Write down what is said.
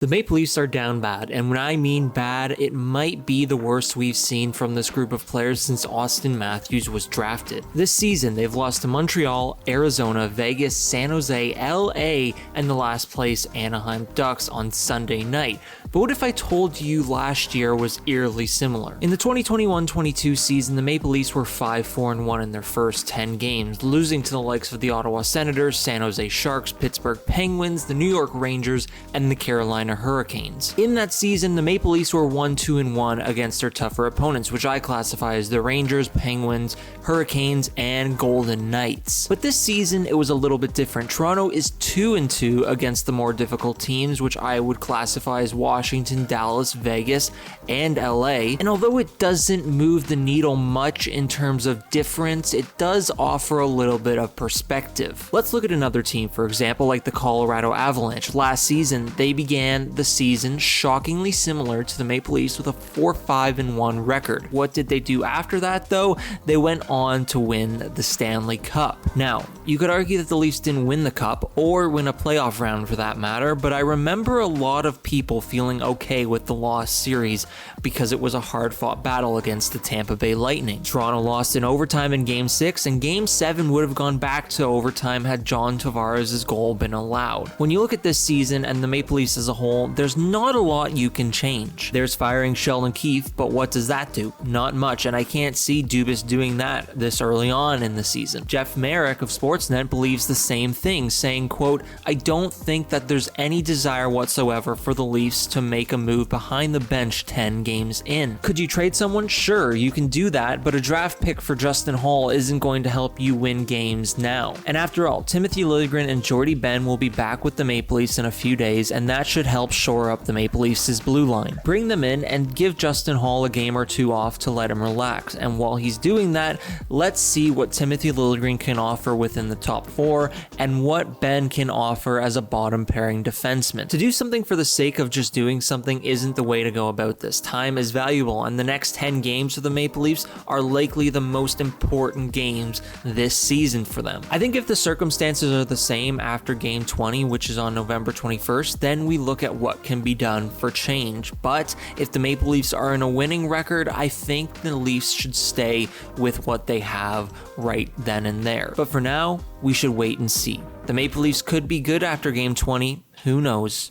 The Maple Leafs are down bad, and when I mean bad, it might be the worst we've seen from this group of players since Austin Matthews was drafted. This season, they've lost to Montreal, Arizona, Vegas, San Jose, LA, and the last place Anaheim Ducks on Sunday night. But what if I told you last year was eerily similar? In the 2021-22 season, the Maple Leafs were 5-4-1 in their first 10 games, losing to the likes of the Ottawa Senators, San Jose Sharks, Pittsburgh Penguins, the New York Rangers, and the Carolina Hurricanes. In that season, the Maple Leafs were 1-2-1 against their tougher opponents, which I classify as the Rangers, Penguins, Hurricanes, and Golden Knights. But this season, it was a little bit different. Toronto is 2-2 against the more difficult teams, which I would classify as Washington, Dallas, Vegas, and LA. And although it doesn't move the needle much in terms of difference, it does offer a little bit of perspective. Let's look at another team, for example, like the Colorado Avalanche. Last season, they began the season shockingly similar to the Maple Leafs with a 4-5-1 record. What did they do after that, though? They went on to win the Stanley Cup. Now, you could argue that the Leafs didn't win the Cup, or win a playoff round for that matter, but I remember a lot of people feeling okay with the lost series because it was a hard-fought battle against the Tampa Bay Lightning. Toronto lost in overtime in Game 6, and Game 7 would have gone back to overtime had John Tavares' goal been allowed. When you look at this season and the Maple Leafs as a whole, there's not a lot you can change. There's firing Sheldon Keefe, but what does that do? Not much, and I can't see Dubas doing that this early on in the season. Jeff Marek of Sportsnet believes the same thing, saying, quote, "I don't think that there's any desire whatsoever for the Leafs to make a move behind the bench 10 games in. Could you trade someone? Sure, you can do that, but a draft pick for Justin Holl isn't going to help you win games now." And after all, Timothy Liljegren and Jordy Ben will be back with the Maple Leafs in a few days, and that should help shore up the Maple Leafs' blue line. Bring them in and give Justin Holl a game or two off to let him relax, and while he's doing that, let's see what Timothy Liljegren can offer within the top four and what Ben can offer as a bottom pairing defenseman. To do something for the sake of just doing something isn't the way to go about this. Time is valuable, and the next 10 games for the Maple Leafs are likely the most important games this season for them. I think if the circumstances are the same after Game 20, which is on November 21st, then we look at what can be done for change. But if the Maple Leafs are in a winning record, I think the Leafs should stay with what they have right then and there. But for now, we should wait and see. The Maple Leafs could be good after Game 20. Who knows?